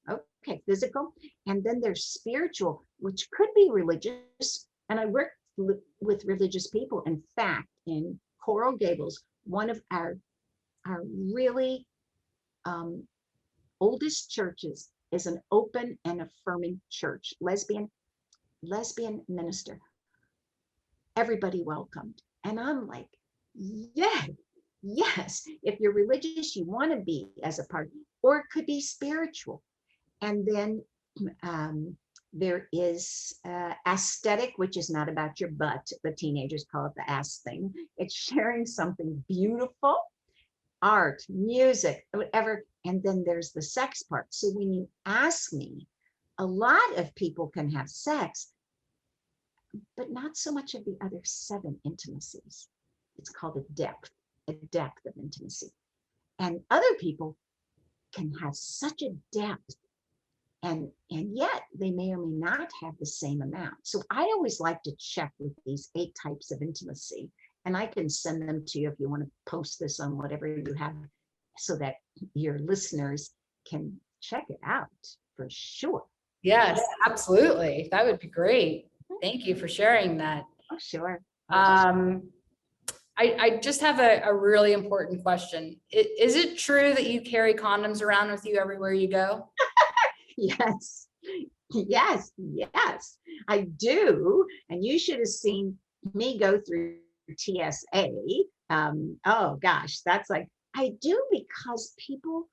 okay, physical. And then there's spiritual, which could be religious. And I work with religious people. In fact, in Coral Gables, one of our really oldest churches is an open and affirming church. Lesbian minister, everybody welcomed. And I'm like, yeah, yes, if you're religious, you want to be as a part, or it could be spiritual. And then there is aesthetic, which is not about your butt. The teenagers call it the ass thing. It's sharing something beautiful, art, music, whatever. And then there's the sex part. So when you ask me, a lot of people can have sex, but not so much of the other 7 intimacies. It's called a depth of intimacy. And other people can have such a depth, and yet they may or may not have the same amount. So I always like to check with these 8 types of intimacy, and I can send them to you if you want to post this on whatever you have, so that your listeners can check it out for sure. Yes, absolutely. That would be great. Thank you for sharing that. Oh, sure. I just have a really important question. Is it true that you carry condoms around with you everywhere you go? Yes, yes, I do. And you should have seen me go through TSA. Oh gosh, that's like, I do, because people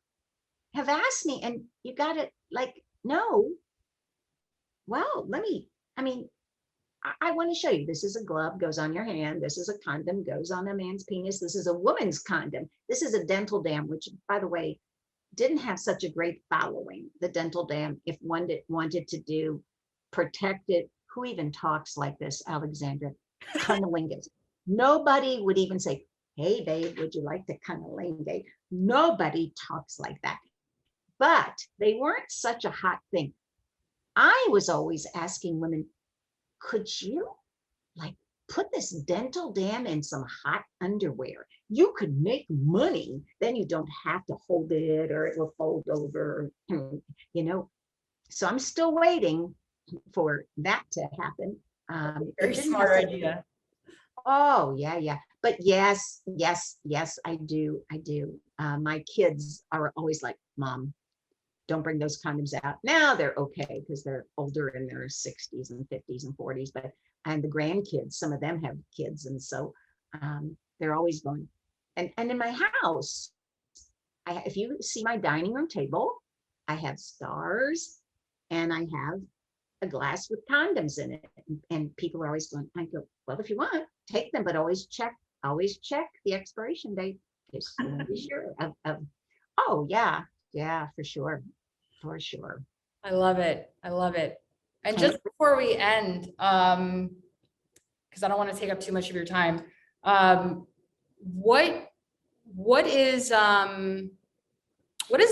have asked me, and you got to like, no, well, I want to show you. This is a glove, goes on your hand. This is a condom, goes on a man's penis. This is a woman's condom. This is a dental dam, which, by the way, didn't have such a great following. The dental dam, if one wanted to do protected, who even talks like this, Alexandria? Cunnilingus. Nobody would even say, hey, babe, would you like to cunnilingus? Nobody talks like that. But they weren't such a hot thing. I was always asking women, could you like put this dental dam in some hot underwear? You could make money. Then you don't have to hold it, or it will fold over, you know. So I'm still waiting for that to happen. Very smart idea. Oh, yeah. But yes, I do. My kids are always like, Mom, don't bring those condoms out. Now they're okay because they're older, in their 60s and 50s and 40s, and the grandkids, some of them have kids. And so they're always going. And in my house, if you see my dining room table, I have stars, and I have a glass with condoms in it. And people are always going, I go, well, if you want, take them, but always check the expiration date. Just be sure of, oh yeah, for sure. I love it. And just before we end, because I don't want to take up too much of your time, what is the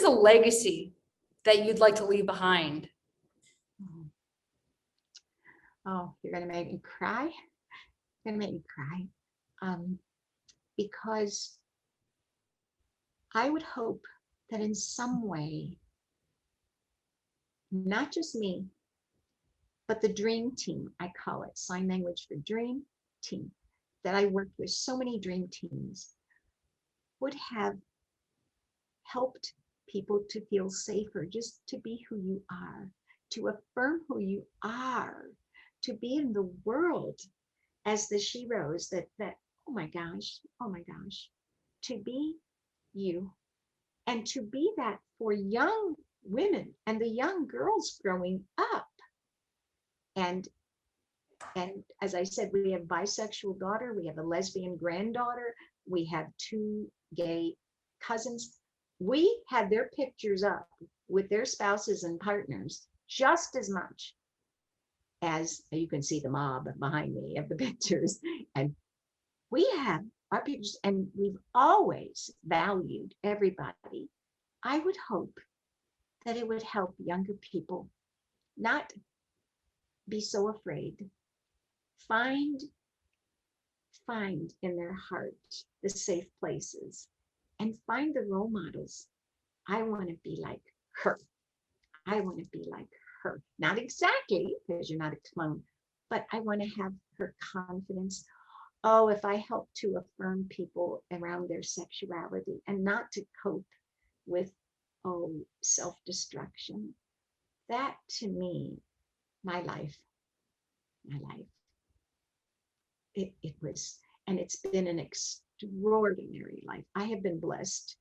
legacy that you'd like to leave behind? Oh, you're gonna make me cry. Because I would hope that in some way, not just me, but the dream team, I call it sign language for dream team, that I worked with, so many dream teams, would have helped people to feel safer, just to be who you are, to affirm who you are, to be in the world as the sheroes that oh my gosh, to be you, and to be that for young women and the young girls growing up. And as I said, we have a bisexual daughter, we have a lesbian granddaughter, we have 2 gay cousins. We have their pictures up with their spouses and partners just as much as you can see the mob behind me of the pictures. And we have our pictures, and we've always valued everybody. I would hope that it would help younger people not be so afraid. Find in their heart the safe places, and find the role models. I want to be like her. Not exactly, because you're not a clone, but I want to have her confidence. Oh, if I help to affirm people around their sexuality, and not to cope with, self-destruction. that to me, my life, it was, and it's been an extraordinary life. I have been blessed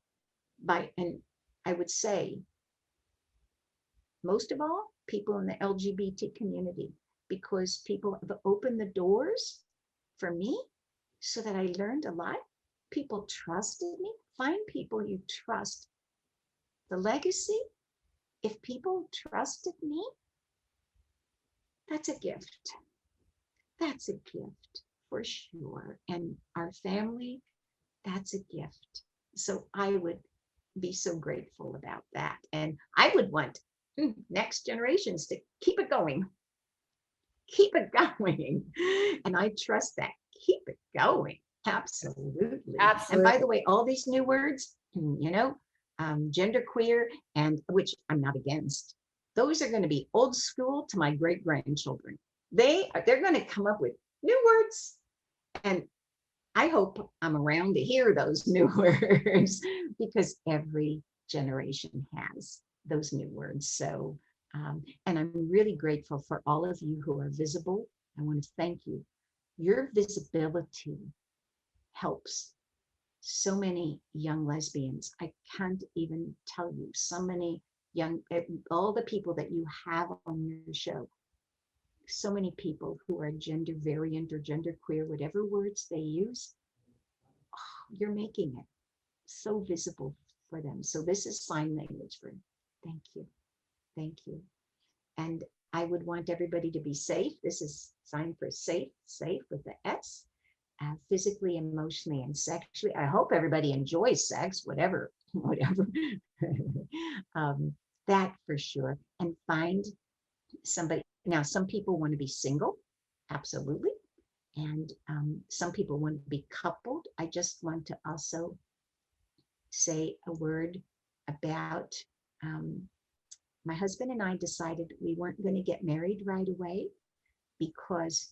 by, and I would say, most of all, people in the LGBT community, because people have opened the doors for me so that I learned a lot. People trusted me. Find people you trust. The legacy, if people trusted me, that's a gift. That's a gift for sure. And our family, that's a gift. So I would be so grateful about that. And I would want next generations to keep it going. Keep it going. And I trust that. Keep it going. Absolutely. And by the way, all these new words, genderqueer, and which I'm not against, those are going to be old school to my great grandchildren. They're going to come up with new words. And I hope I'm around to hear those new words, because every generation has those new words. So, and I'm really grateful for all of you who are visible. I want to thank you. Your visibility helps so many young lesbians. I can't even tell you, so many young, all the people that you have on your show, so many people who are gender variant or gender queer, whatever words they use, you're making it so visible for them. So this is sign language for them. Thank you. Thank you. And I would want everybody to be safe. This is sign for safe with the S, physically, emotionally, and sexually. I hope everybody enjoys sex, whatever. That for sure. And find somebody. Now, some people want to be single. Absolutely. And some people want to be coupled. I just want to also say a word about my husband and I decided we weren't going to get married right away because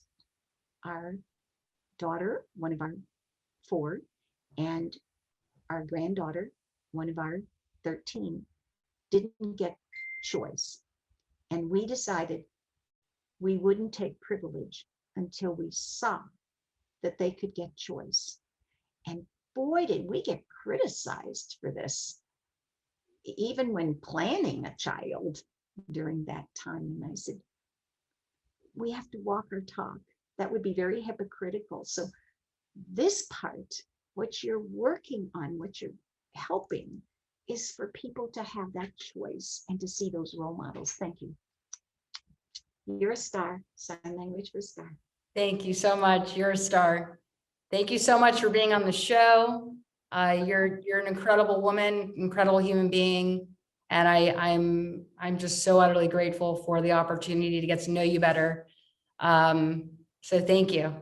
our daughter, one of our 4, and our granddaughter, one of our 13, didn't get choice. And we decided we wouldn't take privilege until we saw that they could get choice. And boy, did we get criticized for this, even when planning a child during that time. And I said, we have to walk our talk. That would be very hypocritical. So this part, what you're working on, what you're helping, is for people to have that choice and to see those role models. Thank you. You're a star. Sign language for a star. Thank you so much. You're a star. Thank you so much for being on the show. You're an incredible woman, incredible human being. And I'm just so utterly grateful for the opportunity to get to know you better. So thank you.